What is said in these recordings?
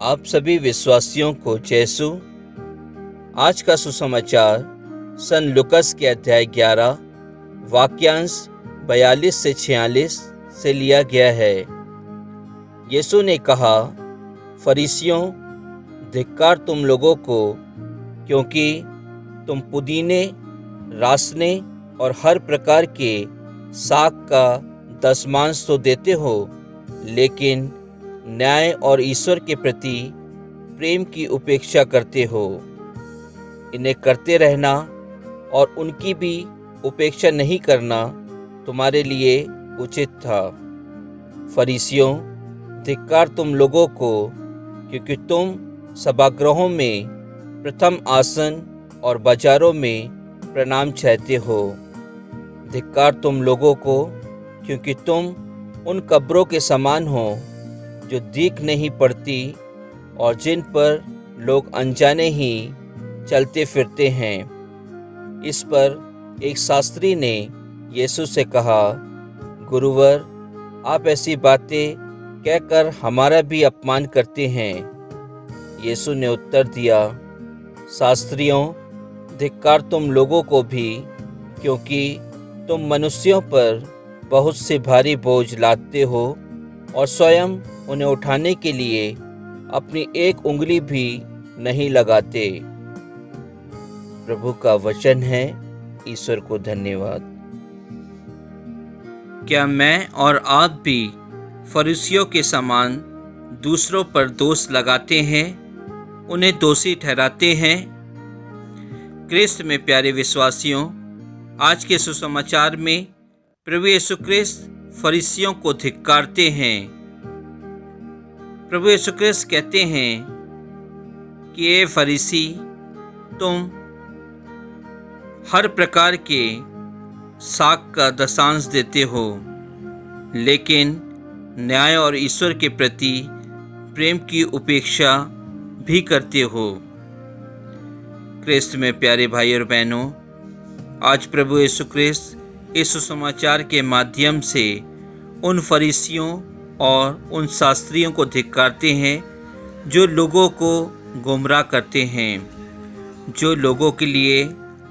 आप सभी विश्वासियों को जैसु। आज का सुसमाचार सन लुकस के अध्याय 11 वाक्यांश 42 से 46 से लिया गया है। यीशु ने कहा, फरीसियों, धिक्कार तुम लोगों को, क्योंकि तुम पुदीने, रासने और हर प्रकार के साग का दशमांश तो देते हो, लेकिन न्याय और ईश्वर के प्रति प्रेम की उपेक्षा करते हो। इन्हें करते रहना और उनकी भी उपेक्षा नहीं करना तुम्हारे लिए उचित था। फरीसियों, धिक्कार तुम लोगों को, क्योंकि तुम सभागृहों में प्रथम आसन और बाजारों में प्रणाम चाहते हो। धिक्कार तुम लोगों को, क्योंकि तुम उन कब्रों के समान हो जो दिख नहीं पड़ती और जिन पर लोग अनजाने ही चलते फिरते हैं। इस पर एक शास्त्री ने यीशु से कहा, गुरुवर, आप ऐसी बातें कहकर हमारा भी अपमान करते हैं। यीशु ने उत्तर दिया, शास्त्रियों, धिक्कार तुम लोगों को भी, क्योंकि तुम मनुष्यों पर बहुत से भारी बोझ लादते हो और स्वयं उन्हें उठाने के लिए अपनी एक उंगली भी नहीं लगाते। प्रभु का वचन है। ईश्वर को धन्यवाद। क्या मैं और आप भी फरीसियों के समान दूसरों पर दोष लगाते हैं, उन्हें दोषी ठहराते हैं? क्रिस्त में प्यारे विश्वासियों, आज के सुसमाचार में प्रभु यीशु क्रिस्त फरीसियों को धिक्कारते हैं। प्रभु यीशु क्रिस्त कहते हैं कि ये फरीसी, तुम हर प्रकार के साग का दशांश देते हो, लेकिन न्याय और ईश्वर के प्रति प्रेम की उपेक्षा भी करते हो। क्रिस्त में प्यारे भाई और बहनों, आज प्रभु यीशु क्रिस्त इस सुसमाचार के माध्यम से उन फरीसियों और उन शास्त्रियों को धिक्कारते हैं जो लोगों को गुमराह करते हैं, जो लोगों के लिए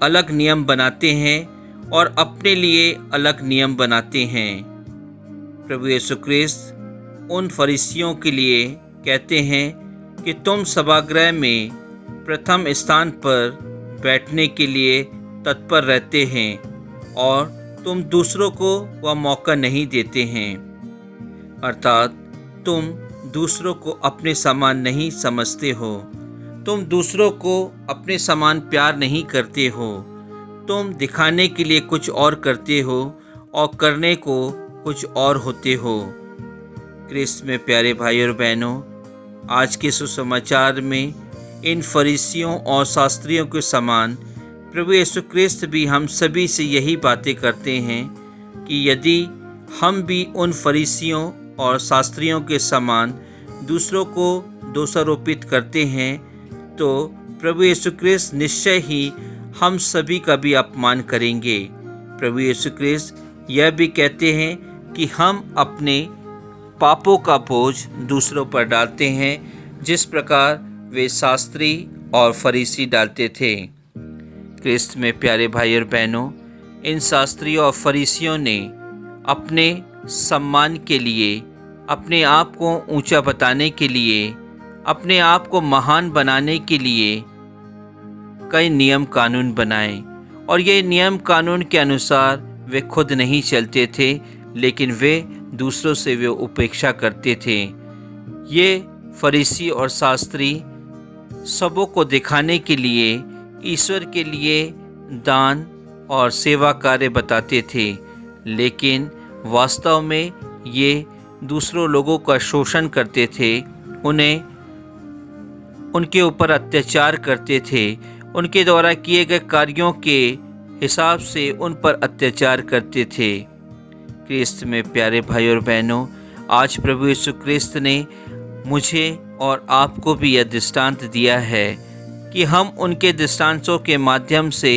अलग नियम बनाते हैं और अपने लिए अलग नियम बनाते हैं। प्रभु यीशु क्रिस्त उन फरीसियों के लिए कहते हैं कि तुम सभागृह में प्रथम स्थान पर बैठने के लिए तत्पर रहते हैं और तुम दूसरों को वह मौका नहीं देते हैं, अर्थात तुम दूसरों को अपने समान नहीं समझते हो, तुम दूसरों को अपने समान प्यार नहीं करते हो, तुम दिखाने के लिए कुछ और करते हो और करने को कुछ और होते हो। क्रिस्त में प्यारे भाई और बहनों, आज के सुसमाचार में इन फरीसियों और शास्त्रियों के समान प्रभु यीशु क्रिस्त भी हम सभी से यही बातें करते हैं कि यदि हम भी उन फरीसियों और शास्त्रियों के समान दूसरों को दोषारोपित करते हैं, तो प्रभु यीशु क्रिस्त निश्चय ही हम सभी का भी अपमान करेंगे। प्रभु यीशु क्रिस्त यह भी कहते हैं कि हम अपने पापों का बोझ दूसरों पर डालते हैं, जिस प्रकार वे शास्त्री और फरीसी डालते थे। क्रिस्त में प्यारे भाई और बहनों, इन शास्त्रियों और फरीसियों ने अपने सम्मान के लिए, अपने आप को ऊंचा बताने के लिए, अपने आप को महान बनाने के लिए कई नियम कानून बनाए और ये नियम कानून के अनुसार वे खुद नहीं चलते थे, लेकिन वे दूसरों से वे उपेक्षा करते थे। ये फरीसी और शास्त्री सबों को दिखाने के लिए, ईश्वर के लिए दान और सेवा कार्य बताते थे, लेकिन वास्तव में ये दूसरों लोगों का शोषण करते थे, उनके ऊपर अत्याचार करते थे, उनके द्वारा किए गए कार्यों के हिसाब से उन पर अत्याचार करते थे। क्रिस्त में प्यारे भाई और बहनों, आज प्रभु यीशु क्रिस्त ने मुझे और आपको भी यह दृष्टांत दिया है कि हम उनके दृष्टांतों के माध्यम से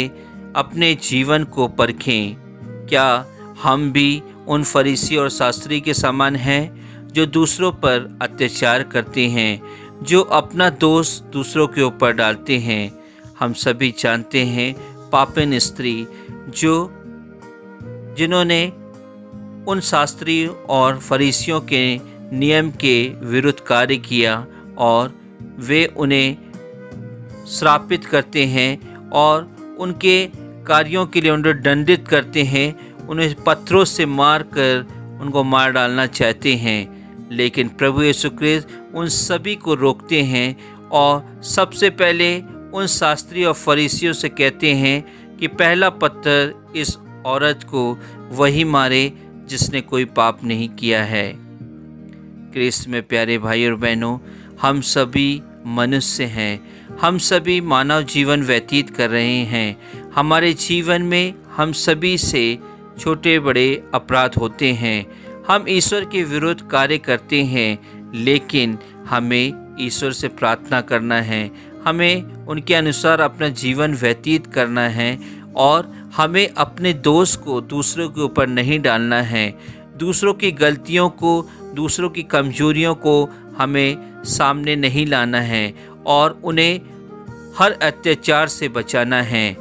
अपने जीवन को परखें। क्या हम भी उन फरीसी और शास्त्री के समान हैं जो दूसरों पर अत्याचार करते हैं, जो अपना दोष दूसरों के ऊपर डालते हैं। हम सभी जानते हैं पापिन स्त्री जिन्होंने उन शास्त्रियों और फरीसियों के नियम के विरुद्ध कार्य किया और वे उन्हें श्रापित करते हैं और उनके कार्यों के लिए उन्हें दंडित करते हैं, उन्हें पत्थरों से मारकर उनको मार डालना चाहते हैं। लेकिन प्रभु यीशु क्रिस्त उन सभी को रोकते हैं और सबसे पहले उन शास्त्री और फरीसियों से कहते हैं कि पहला पत्थर इस औरत को वही मारे जिसने कोई पाप नहीं किया है। क्रिस्त में प्यारे भाई और बहनों, हम सभी मनुष्य हैं, हम सभी मानव जीवन व्यतीत कर रहे हैं। हमारे जीवन में हम सभी से छोटे बड़े अपराध होते हैं। हम ईश्वर के विरुद्ध कार्य करते हैं, लेकिन हमें ईश्वर से प्रार्थना करना है, हमें उनके अनुसार अपना जीवन व्यतीत करना है और हमें अपने दोष को दूसरों के ऊपर नहीं डालना है। दूसरों की गलतियों को, दूसरों की कमजोरियों को हमें सामने नहीं लाना है और उन्हें हर अत्याचार से बचाना है।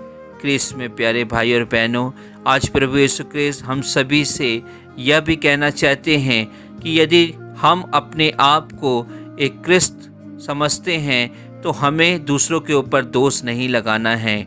क्रिस्त में प्यारे भाई और बहनों, आज प्रभु यीशु क्रिस्त हम सभी से यह भी कहना चाहते हैं कि यदि हम अपने आप को एक क्रिस्त समझते हैं तो हमें दूसरों के ऊपर दोष नहीं लगाना है।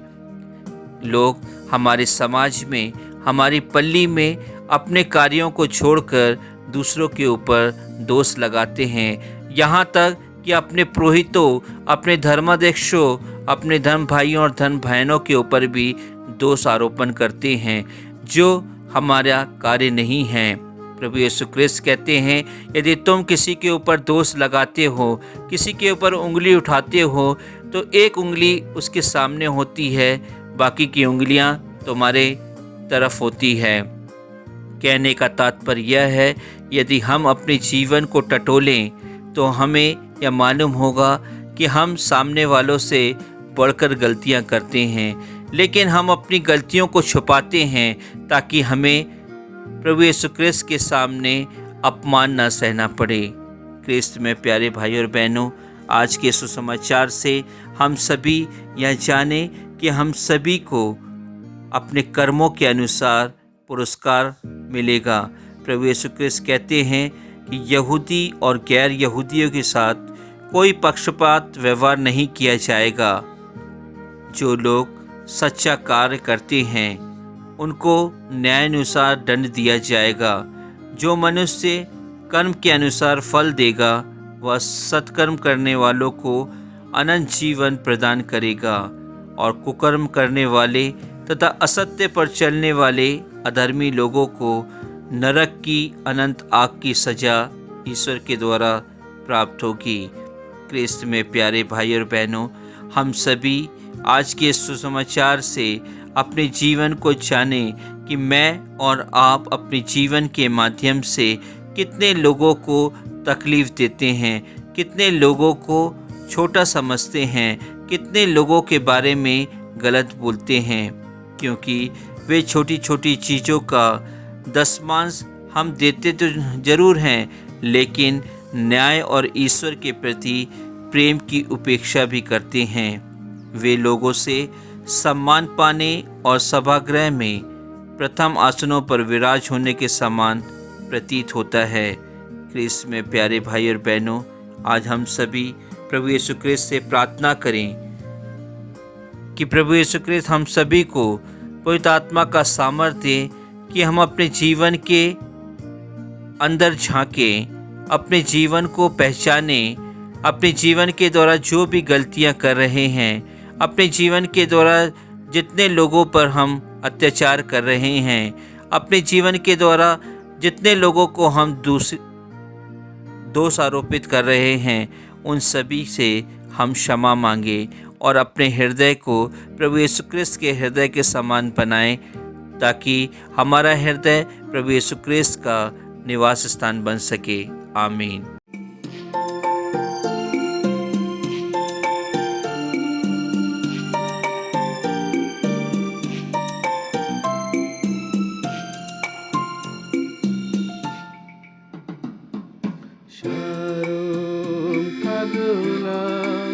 लोग हमारे समाज में, हमारी पल्ली में अपने कार्यों को छोड़कर दूसरों के ऊपर दोष लगाते हैं। यहाँ तक कि अपने पुरोहितों, अपने धर्माध्यक्षों, अपने धर्म भाइयों और धर्म बहनों के ऊपर भी दोष आरोपण करते हैं जो हमारा कार्य नहीं है। प्रभु यीशु क्रिस्त कहते हैं, यदि तुम किसी के ऊपर दोष लगाते हो, किसी के ऊपर उंगली उठाते हो, तो एक उंगली उसके सामने होती है, बाकी की उंगलियां तुम्हारे तरफ होती है। कहने का तात्पर्य यह है, यदि हम अपने जीवन को टटोलें तो हमें यह मालूम होगा कि हम सामने वालों से बढ़कर गलतियां करते हैं, लेकिन हम अपनी गलतियों को छुपाते हैं ताकि हमें प्रभु यीशु क्रिस्त के सामने अपमान न सहना पड़े। क्रिस्त में प्यारे भाई और बहनों, आज के सुसमाचार से हम सभी यह जाने कि हम सभी को अपने कर्मों के अनुसार पुरस्कार मिलेगा। प्रभु यीशु क्रिस्त कहते हैं कि यहूदी और गैर यहूदियों के साथ कोई पक्षपात व्यवहार नहीं किया जाएगा। जो लोग सच्चा कार्य करते हैं उनको न्यायानुसार दंड दिया जाएगा। जो मनुष्य कर्म के अनुसार फल देगा वह सत्कर्म करने वालों को अनंत जीवन प्रदान करेगा और कुकर्म करने वाले तथा असत्य पर चलने वाले अधर्मी लोगों को नरक की अनंत आग की सजा ईश्वर के द्वारा प्राप्त होगी। क्रिस्त में प्यारे भाई और बहनों, हम सभी आज के सुसमाचार से अपने जीवन को जानें कि मैं और आप अपने जीवन के माध्यम से कितने लोगों को तकलीफ़ देते हैं, कितने लोगों को छोटा समझते हैं, कितने लोगों के बारे में गलत बोलते हैं, क्योंकि वे छोटी छोटी चीज़ों का दशमांश हम देते तो ज़रूर हैं, लेकिन न्याय और ईश्वर के प्रति प्रेम की उपेक्षा भी करते हैं। वे लोगों से सम्मान पाने और सभागृह में प्रथम आसनों पर विराज होने के समान प्रतीत होता है। क्रिस्त में प्यारे भाई और बहनों, आज हम सभी प्रभु यीशु क्रिस्त से प्रार्थना करें कि प्रभु यीशु क्रिस्त हम सभी को पवित्र आत्मा का सामर्थ्य दे कि हम अपने जीवन के अंदर झांकें, अपने जीवन को पहचानें, अपने जीवन के द्वारा जो भी गलतियां कर रहे हैं, अपने जीवन के द्वारा जितने लोगों पर हम अत्याचार कर रहे हैं, अपने जीवन के द्वारा जितने लोगों को हम दोष आरोपित कर रहे हैं, उन सभी से हम क्षमा मांगे और अपने हृदय को प्रभु यीशु क्रिस्त के हृदय के समान बनाएं, ताकि हमारा हृदय प्रभु यीशु क्रिस्त का निवास स्थान बन सके। आमीन। Shalom गुलाम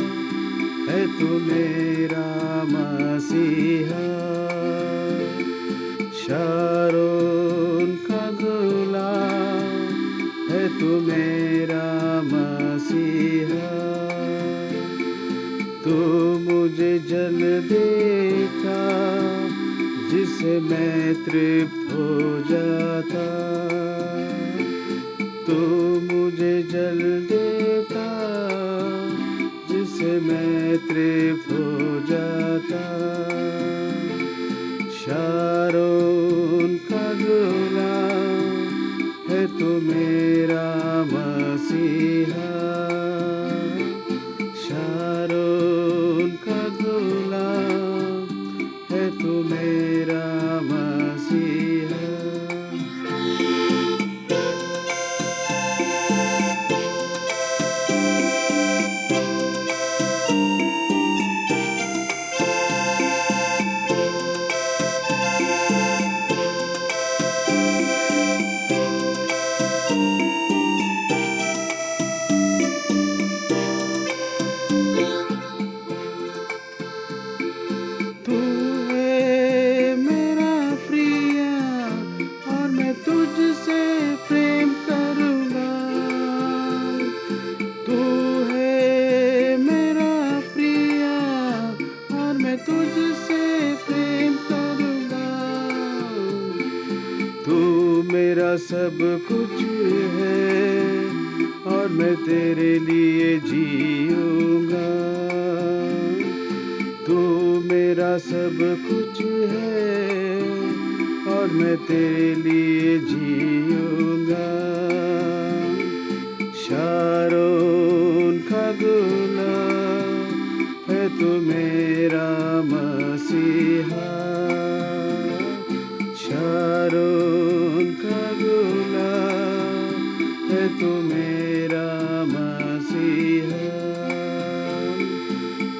है तू मेरा मसीहा। शारोन का गुलाम है तू मेरा मसीहा। तू मुझे जल देता जिससे मैं तृप्त हो जाता। तू मुझे जल देता जिससे मैं तृप्त हो जाता। शारोन का गुलाम है तू मेरा मसीहा। शारोन का गुलाम है तू मेरा मसीहा। तू है मेरा प्रिय और मैं तुझसे प्रेम करूँगा। तू है मेरा प्रिय और मैं तुझसे प्रेम करूँगा। तू मेरा सब कुछ है और मैं तेरे लिए जीऊँगा। तू मेरा सब कुछ है और मैं तेरे लिए जीऊँगा। शारोन का गुलाम है तू मेरा मसीहा। शारोन का गुलाम है तू मेरा मसीहा।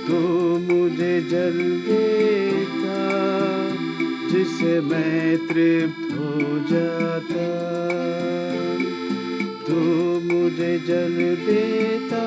तू मुझे जल देता जिससे मैं तृप्त हो जाता। तू मुझे जल देता